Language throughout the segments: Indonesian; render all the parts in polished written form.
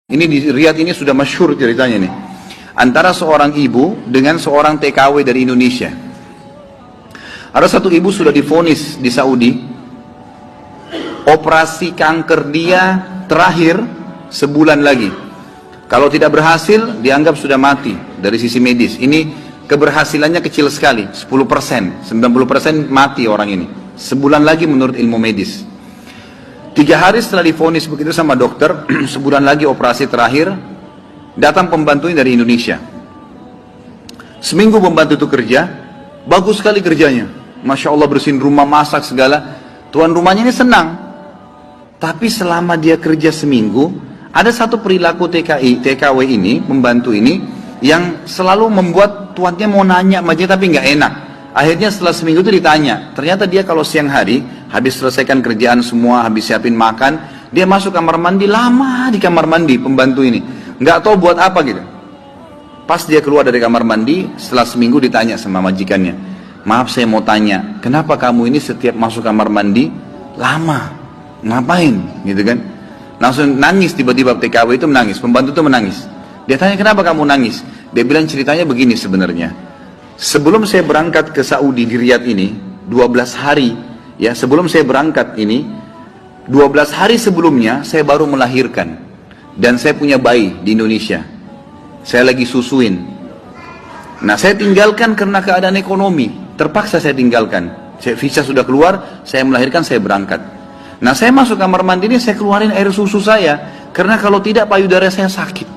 Ini di Riyadh ini sudah masyhur ceritanya nih. Antara seorang ibu dengan seorang TKW dari Indonesia. Ada satu ibu sudah divonis di Saudi. Operasi kanker dia terakhir sebulan lagi. Kalau tidak berhasil, dianggap sudah mati dari sisi medis. Ini keberhasilannya kecil sekali, 10%. 90% mati orang ini. Sebulan lagi menurut ilmu medis. 3 hari setelah divonis begitu sama dokter, sebulan lagi operasi terakhir, datang pembantunya dari Indonesia. Seminggu pembantu itu kerja, bagus sekali kerjanya. Masya Allah bersihin rumah, masak segala. Tuan rumahnya ini senang. Tapi selama dia kerja seminggu, ada satu perilaku TKW ini, pembantu ini, yang selalu membuat tuannya mau nanya sama dia tapi nggak enak. Akhirnya setelah seminggu itu ditanya, ternyata dia kalau siang hari, habis selesaikan kerjaan semua, habis siapin makan, dia masuk kamar mandi, lama di kamar mandi pembantu ini. Nggak tahu buat apa gitu. Pas dia keluar dari kamar mandi, setelah seminggu ditanya sama majikannya, maaf saya mau tanya, kenapa kamu ini setiap masuk kamar mandi, lama, ngapain gitu kan. Langsung nangis tiba-tiba TKW itu menangis, pembantu itu menangis. Dia tanya kenapa kamu nangis, dia bilang ceritanya begini sebenarnya. Sebelum saya berangkat ke Saudi di Riyadh ini, 12 hari, ya sebelum saya berangkat ini, 12 hari sebelumnya saya baru melahirkan. Dan saya punya bayi di Indonesia. Saya lagi susuin. Nah saya tinggalkan karena keadaan ekonomi. Terpaksa saya tinggalkan. Visa sudah keluar, saya melahirkan, saya berangkat. Nah saya masuk kamar mandi ini, saya keluarin air susu saya. Karena kalau tidak payudara saya sakit.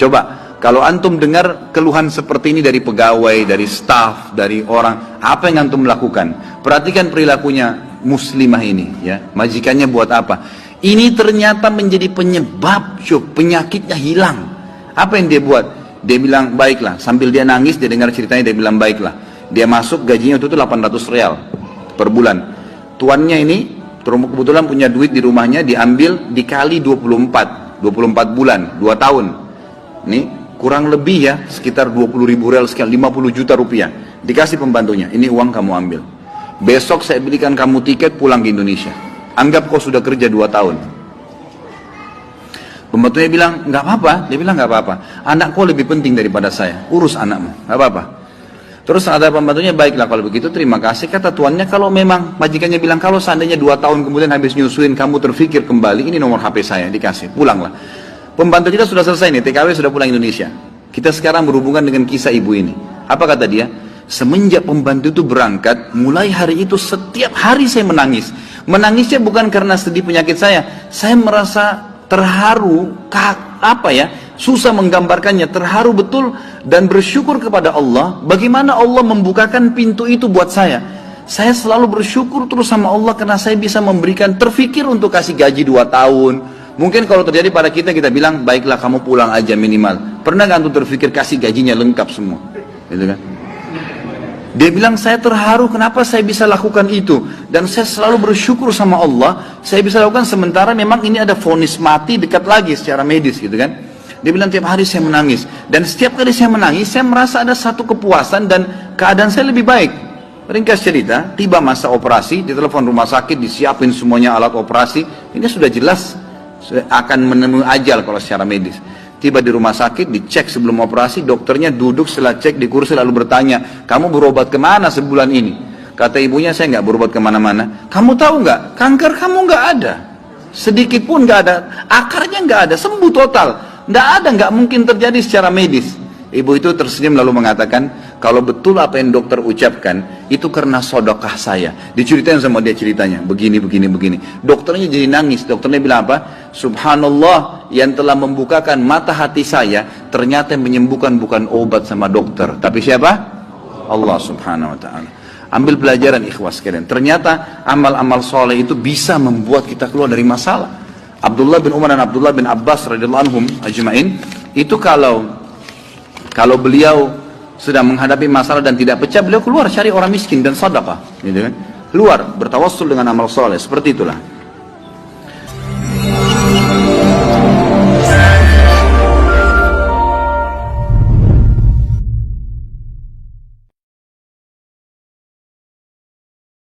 Coba. Kalau antum dengar keluhan seperti ini dari pegawai, dari staf, dari orang, apa yang antum lakukan? Perhatikan perilakunya muslimah ini, ya. Majikannya buat apa? Ini ternyata menjadi penyebab penyakitnya hilang. Apa yang dia buat? Dia bilang baiklah. Sambil dia nangis, dia dengar ceritanya, dia bilang baiklah. Dia masuk gajinya itu 800 real per bulan. Tuannya ini kebetulan punya duit di rumahnya, diambil dikali 24 bulan, 2 tahun. Nih. Kurang lebih ya, sekitar 20.000 real sekian, 50 juta rupiah. Dikasih pembantunya, ini uang kamu ambil. Besok saya belikan kamu tiket pulang ke Indonesia. Anggap kau sudah kerja 2 tahun. Pembantunya bilang, nggak apa-apa. Dia bilang, nggak apa-apa. Anak kau lebih penting daripada saya. Urus anakmu, nggak apa-apa. Terus ada pembantunya, baiklah kalau begitu terima kasih. Kata tuannya, kalau memang majikannya bilang, kalau seandainya 2 tahun kemudian habis nyusuin, kamu terfikir kembali, ini nomor HP saya, dikasih, pulanglah. Pembantu kita sudah selesai nih, TKW sudah pulang Indonesia. Kita sekarang berhubungan dengan kisah ibu ini. Apa kata dia? Semenjak pembantu itu berangkat, mulai hari itu setiap hari saya menangis. Menangisnya bukan karena sedih penyakit saya merasa terharu, susah menggambarkannya, terharu betul dan bersyukur kepada Allah. Bagaimana Allah membukakan pintu itu buat saya. Saya selalu bersyukur terus sama Allah karena saya bisa memberikan, terfikir untuk kasih gaji 2 tahun. Mungkin kalau terjadi pada kita bilang, baiklah kamu pulang aja minimal. Pernah gak antum terfikir kasih gajinya lengkap semua? Gitu kan? Dia bilang, saya terharu kenapa saya bisa lakukan itu. Dan saya selalu bersyukur sama Allah, saya bisa lakukan sementara memang ini ada vonis mati dekat lagi secara medis gitu kan. Dia bilang, tiap hari saya menangis. Dan setiap kali saya menangis, saya merasa ada satu kepuasan dan keadaan saya lebih baik. Ringkas cerita, tiba masa operasi, ditelepon rumah sakit, disiapin semuanya alat operasi. Ini sudah jelas akan menemui ajal kalau secara medis. Tiba di rumah sakit, dicek sebelum operasi, dokternya duduk setelah cek di kursi lalu bertanya, kamu berobat kemana sebulan ini? Kata ibunya, saya nggak berobat kemana-mana. Kamu tahu nggak, kanker kamu nggak ada, sedikit pun nggak ada, akarnya nggak ada, sembuh total, nggak ada, nggak mungkin terjadi secara medis. Ibu itu tersenyum lalu mengatakan, kalau betul apa yang dokter ucapkan, itu karena sedekah saya. Diceritain sama dia ceritanya, begini. Dokternya jadi nangis, dokternya bilang apa? Subhanallah, yang telah membukakan mata hati saya, ternyata yang menyembuhkan bukan obat sama dokter. Tapi siapa? Allah subhanahu wa ta'ala. Ambil pelajaran ikhwas sekalian. Ternyata amal-amal soleh itu bisa membuat kita keluar dari masalah. Abdullah bin Umar dan Abdullah bin Abbas radhiyallahu anhum ajma'in, itu kalau beliau sedang menghadapi masalah dan tidak pecah, beliau keluar cari orang miskin dan sedekah, gitu kan? Keluar bertawassul dengan amal soleh, seperti itulah.